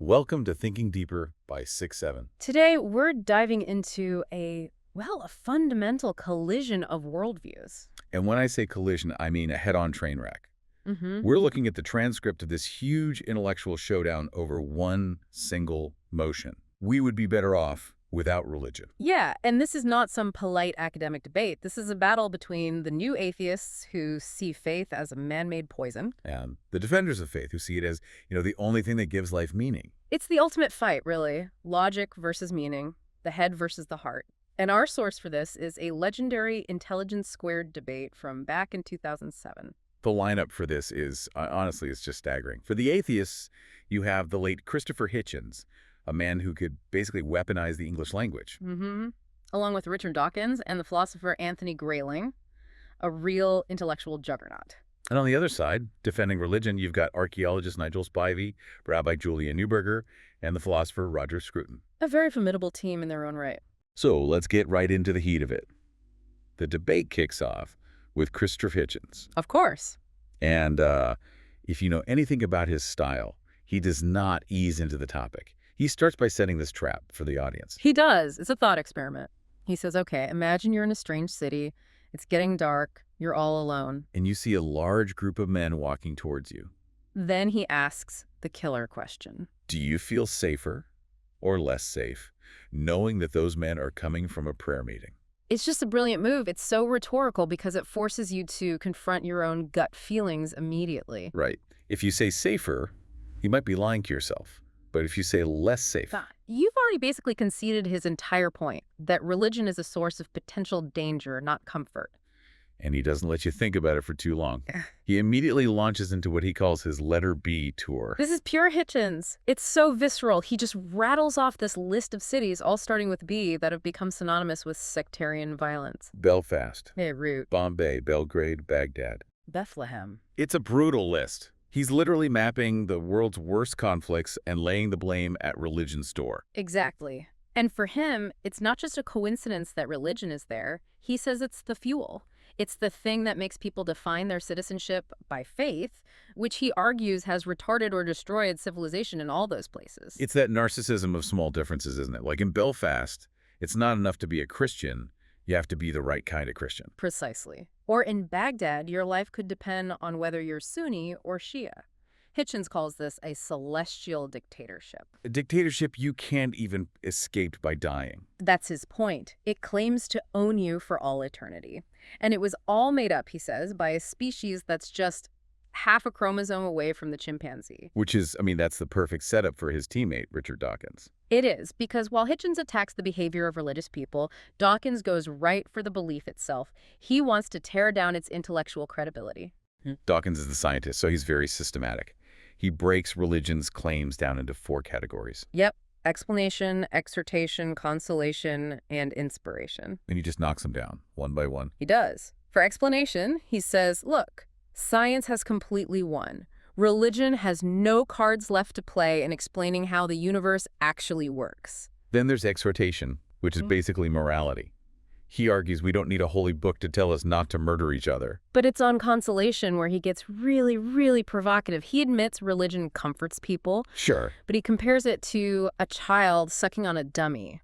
Welcome to Thinking Deeper by 6-7. Today, we're diving into a fundamental collision of worldviews. And when I say collision, I mean a head-on train wreck. Mm-hmm. We're looking at the transcript of this huge intellectual showdown over one single motion. We would be better off without religion. Yeah, and this is not some polite academic debate. This is a battle between the new atheists who see faith as a man-made poison. And the defenders of faith who see it as, the only thing that gives life meaning. It's the ultimate fight, really. Logic versus meaning, the head versus the heart. And our source for this is a legendary Intelligence Squared debate from back in 2007. The lineup for this is, honestly, it's just staggering. For the atheists, you have the late Christopher Hitchens, a man who could basically weaponize the English language. Mm-hmm. Along with Richard Dawkins and the philosopher Anthony Grayling, a real intellectual juggernaut. And on the other side, defending religion, you've got archaeologist Nigel Spivey, Rabbi Julia Neuberger, and the philosopher Roger Scruton. A very formidable team in their own right. So let's get right into the heat of it. The debate kicks off with Christopher Hitchens. Of course. And if you know anything about his style, he does not ease into the topic. He starts by setting this trap for the audience. He does. It's a thought experiment. He says, okay, imagine you're in a strange city. It's getting dark. You're all alone. And you see a large group of men walking towards you. Then he asks the killer question. Do you feel safer or less safe knowing that those men are coming from a prayer meeting? It's just a brilliant move. It's so rhetorical because it forces you to confront your own gut feelings immediately. Right. If you say safer, you might be lying to yourself. But if you say less safe... You've already basically conceded his entire point, that religion is a source of potential danger, not comfort. And he doesn't let you think about it for too long. He immediately launches into what he calls his Letter B tour. This is pure Hitchens. It's so visceral. He just rattles off this list of cities, all starting with B, that have become synonymous with sectarian violence. Belfast, Beirut, Bombay, Belgrade, Baghdad. Bethlehem. It's a brutal list. He's literally mapping the world's worst conflicts and laying the blame at religion's door. Exactly. And for him, it's not just a coincidence that religion is there. He says it's the fuel. It's the thing that makes people define their citizenship by faith, which he argues has retarded or destroyed civilization in all those places. It's that narcissism of small differences, isn't it? Like in Belfast, it's not enough to be a Christian. You have to be the right kind of Christian. Precisely. Or in Baghdad, your life could depend on whether you're Sunni or Shia. Hitchens calls this a celestial dictatorship. A dictatorship you can't even escape by dying. That's his point. It claims to own you for all eternity. And it was all made up, he says, by a species that's just half a chromosome away from the chimpanzee. Which is, that's the perfect setup for his teammate, Richard Dawkins. It is, because while Hitchens attacks the behavior of religious people, Dawkins goes right for the belief itself. He wants to tear down its intellectual credibility. Dawkins is the scientist, so he's very systematic. He breaks religion's claims down into 4 categories. Yep. Explanation, exhortation, consolation, and inspiration. And he just knocks them down, one by one. He does. For explanation, he says, look, science has completely won. Religion has no cards left to play in explaining how the universe actually works. Then there's exhortation, which is basically morality. He argues we don't need a holy book to tell us not to murder each other. But it's on consolation where he gets really, really provocative. He admits religion comforts people. Sure. But he compares it to a child sucking on a dummy,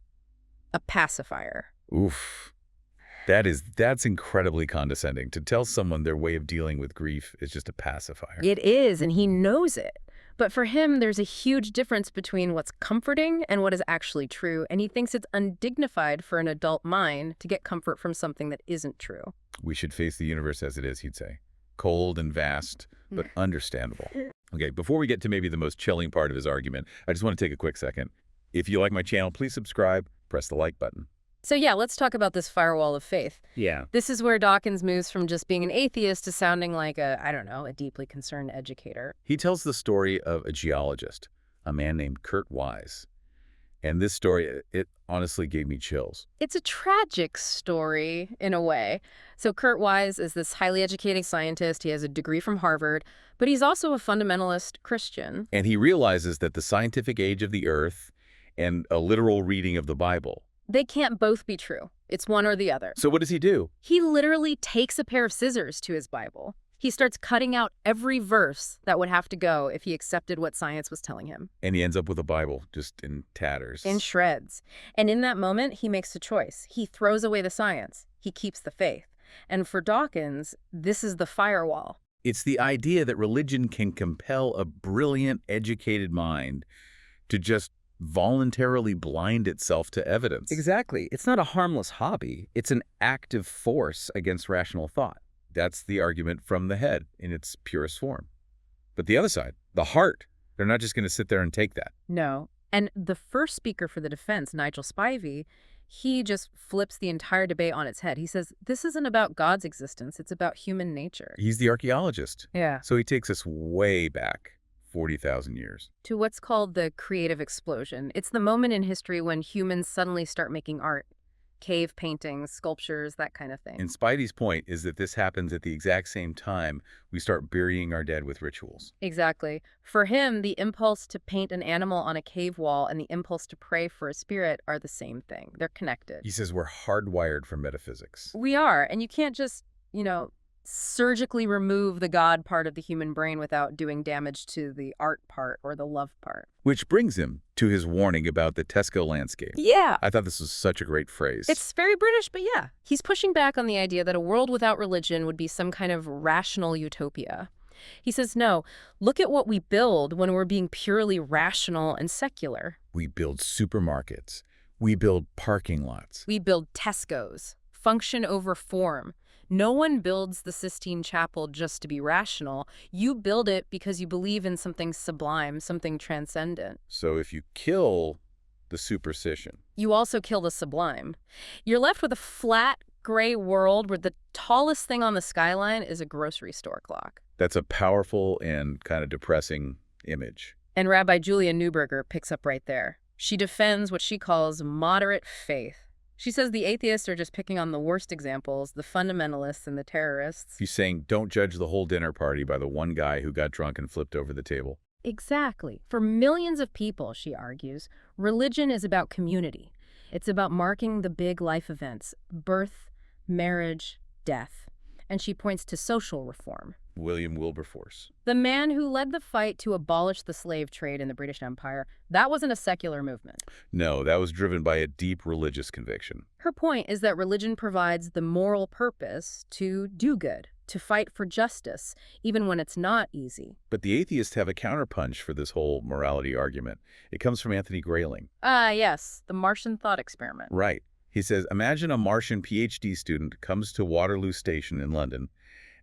a pacifier. Oof. That's incredibly condescending. To tell someone their way of dealing with grief is just a pacifier. It is, and he knows it. But for him, there's a huge difference between what's comforting and what is actually true, and he thinks it's undignified for an adult mind to get comfort from something that isn't true. We should face the universe as it is, he'd say. Cold and vast, but understandable. Okay, before we get to maybe the most chilling part of his argument, I just want to take a quick second. If you like my channel, please subscribe, press the like button. So yeah, let's talk about this firewall of faith. Yeah. This is where Dawkins moves from just being an atheist to sounding like a deeply concerned educator. He tells the story of a geologist, a man named Kurt Wise. And this story, it honestly gave me chills. It's a tragic story, in a way. So Kurt Wise is this highly educated scientist. He has a degree from Harvard, but he's also a fundamentalist Christian. And he realizes that the scientific age of the earth and a literal reading of the Bible, they can't both be true. It's one or the other. So what does he do? He literally takes a pair of scissors to his Bible, He starts cutting out every verse that would have to go if he accepted what science was telling him. And he ends up with a Bible just in tatters. In shreds. And in that moment, he makes a choice. He throws away the science. He keeps the faith. And for Dawkins, this is the firewall. It's the idea that religion can compel a brilliant, educated mind to just voluntarily blind itself to evidence. Exactly. It's not a harmless hobby. It's an active force against rational thought. That's the argument from the head in its purest form. But the other side, the heart, they're not just going to sit there and take that. No. And the first speaker for the defense, Nigel Spivey, he just flips the entire debate on its head. He says, this isn't about God's existence. It's about human nature. He's the archaeologist. Yeah. So he takes us way back, 40,000 years. To what's called the creative explosion. It's the moment in history when humans suddenly start making art. Cave paintings, sculptures, that kind of thing. And Spidey's point is that this happens at the exact same time we start burying our dead with rituals. Exactly. For him, the impulse to paint an animal on a cave wall and the impulse to pray for a spirit are the same thing. They're connected. He says we're hardwired for metaphysics. We are, and you can't just, surgically remove the God part of the human brain without doing damage to the art part or the love part. Which brings him to his warning about the Tesco landscape. Yeah. I thought this was such a great phrase. It's very British, but yeah. He's pushing back on the idea that a world without religion would be some kind of rational utopia. He says, no, look at what we build when we're being purely rational and secular. We build supermarkets. We build parking lots. We build Tesco's. Function over form. No one builds the Sistine Chapel just to be rational. You build it because you believe in something sublime, something transcendent. So if you kill the superstition, you also kill the sublime. You're left with a flat, gray world where the tallest thing on the skyline is a grocery store clock. That's a powerful and kind of depressing image. And Rabbi Julia Neuberger picks up right there. She defends what she calls moderate faith. She says the atheists are just picking on the worst examples, the fundamentalists and the terrorists. He's saying don't judge the whole dinner party by the one guy who got drunk and flipped over the table. Exactly. For millions of people, she argues, religion is about community. It's about marking the big life events, birth, marriage, death. And she points to social reform. William Wilberforce. The man who led the fight to abolish the slave trade in the British Empire, that wasn't a secular movement. No, that was driven by a deep religious conviction. Her point is that religion provides the moral purpose to do good, to fight for justice, even when it's not easy. But the atheists have a counterpunch for this whole morality argument. It comes from Anthony Grayling. Yes, the Martian thought experiment. Right. He says, imagine a Martian PhD student comes to Waterloo Station in London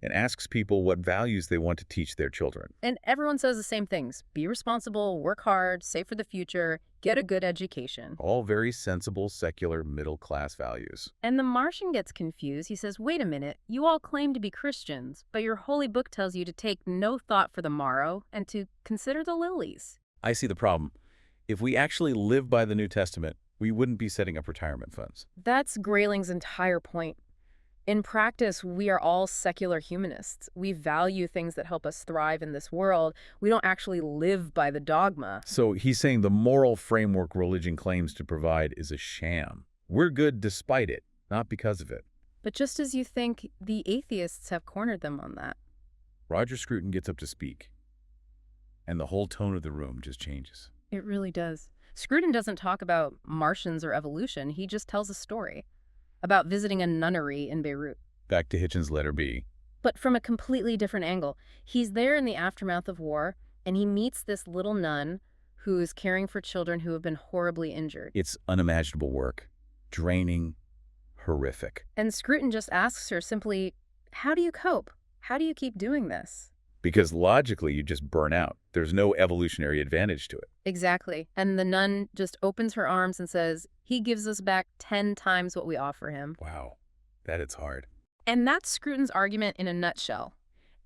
and asks people what values they want to teach their children. And everyone says the same things. Be responsible, work hard, save for the future, get a good education. All very sensible, secular, middle-class values. And the Martian gets confused. He says, wait a minute, you all claim to be Christians, but your holy book tells you to take no thought for the morrow and to consider the lilies. I see the problem. If we actually live by the New Testament, we wouldn't be setting up retirement funds. That's Grayling's entire point. In practice, we are all secular humanists. We value things that help us thrive in this world. We don't actually live by the dogma. So he's saying the moral framework religion claims to provide is a sham. We're good despite it, not because of it. But just as you think, the atheists have cornered them on that. Roger Scruton gets up to speak, and the whole tone of the room just changes. It really does. Scruton doesn't talk about Martians or evolution. He just tells a story about visiting a nunnery in Beirut. Back to Hitchens' letter B. But from a completely different angle. He's there in the aftermath of war, and he meets this little nun who is caring for children who have been horribly injured. It's unimaginable work. Draining, horrific. And Scruton just asks her simply, how do you cope? How do you keep doing this? Because logically, you just burn out. There's no evolutionary advantage to it. Exactly. And the nun just opens her arms and says, he gives us back 10 times what we offer him. Wow, that is hard. And that's Scruton's argument in a nutshell.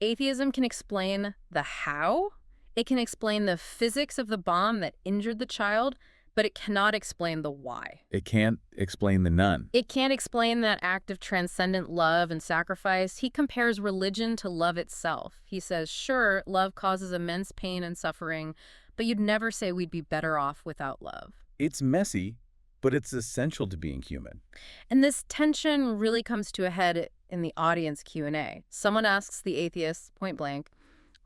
Atheism can explain the how. It can explain the physics of the bomb that injured the child, but it cannot explain the why. It can't explain the nun. It can't explain that act of transcendent love and sacrifice. He compares religion to love itself. He says, sure, love causes immense pain and suffering, but you'd never say we'd be better off without love. It's messy, but it's essential to being human. And this tension really comes to a head in the audience Q&A. Someone asks the atheists point blank,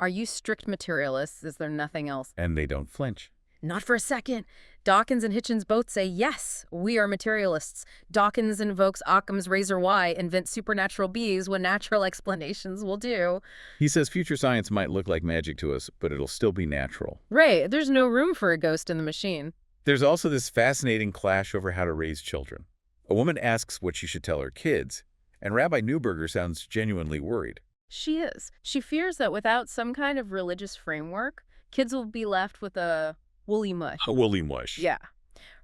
"Are you strict materialists? Is there nothing else?" And they don't flinch. Not for a second. Dawkins and Hitchens both say, yes, we are materialists. Dawkins invokes Occam's razor Y, invent supernatural beings when natural explanations will do. He says future science might look like magic to us, but it'll still be natural. Right, there's no room for a ghost in the machine. There's also this fascinating clash over how to raise children. A woman asks what she should tell her kids, and Rabbi Neuberger sounds genuinely worried. She is. She fears that without some kind of religious framework, kids will be left with a woolly mush. A woolly mush. Yeah.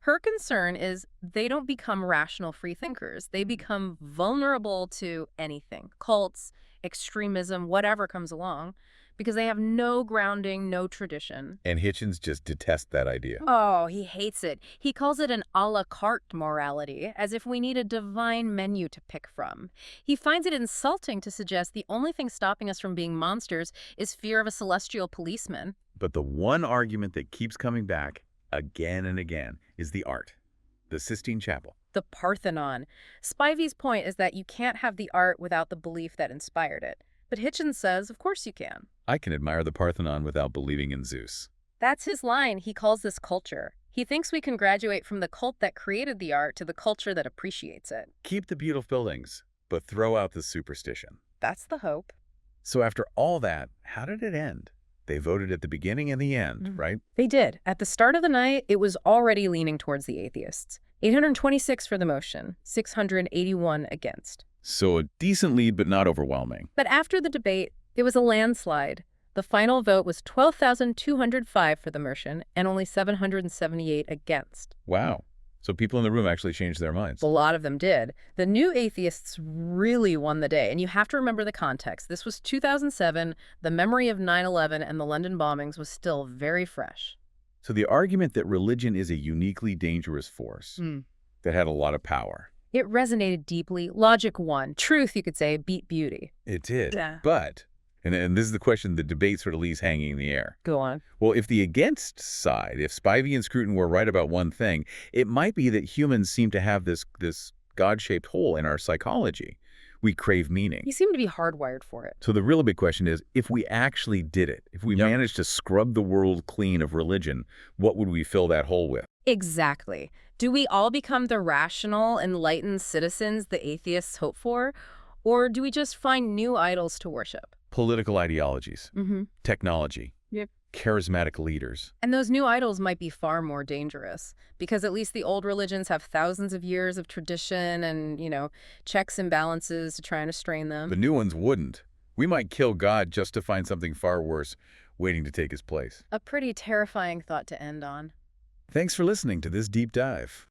Her concern is they don't become rational free thinkers. They become vulnerable to anything, cults, extremism, whatever comes along, because they have no grounding, no tradition. And Hitchens just detests that idea. Oh, he hates it. He calls it an a la carte morality, as if we need a divine menu to pick from. He finds it insulting to suggest the only thing stopping us from being monsters is fear of a celestial policeman. But the one argument that keeps coming back again and again is the art. The Sistine Chapel. The Parthenon. Spivey's point is that you can't have the art without the belief that inspired it. But Hitchens says, of course you can. I can admire the Parthenon without believing in Zeus. That's his line. He calls this culture. He thinks we can graduate from the cult that created the art to the culture that appreciates it. Keep the beautiful buildings, but throw out the superstition. That's the hope. So after all that, how did it end? They voted at the beginning and the end, right? They did. At the start of the night, it was already leaning towards the atheists. 826 for the motion, 681 against. So a decent lead, but not overwhelming. But after the debate, it was a landslide. The final vote was 12,205 for the motion and only 778 against. Wow. So people in the room actually changed their minds. A lot of them did. The new atheists really won the day. And you have to remember the context. This was 2007. The memory of 9/11 and the London bombings was still very fresh. So the argument that religion is a uniquely dangerous force that had a lot of power. It resonated deeply. Logic won. Truth, you could say, beat beauty. It did. Yeah. But, and this is the question the debate sort of leaves hanging in the air. Go on. Well, if the against side, if Spivey and Scruton were right about one thing, it might be that humans seem to have this God-shaped hole in our psychology. We crave meaning. You seem to be hardwired for it. So the really big question is, if we actually did it, if we managed to scrub the world clean of religion, what would we fill that hole with? Exactly. Do we all become the rational, enlightened citizens the atheists hope for? Or do we just find new idols to worship? Political ideologies, technology, Yep. charismatic leaders. And those new idols might be far more dangerous because at least the old religions have thousands of years of tradition and, checks and balances to try and restrain them. The new ones wouldn't. We might kill God just to find something far worse waiting to take his place. A pretty terrifying thought to end on. Thanks for listening to this deep dive.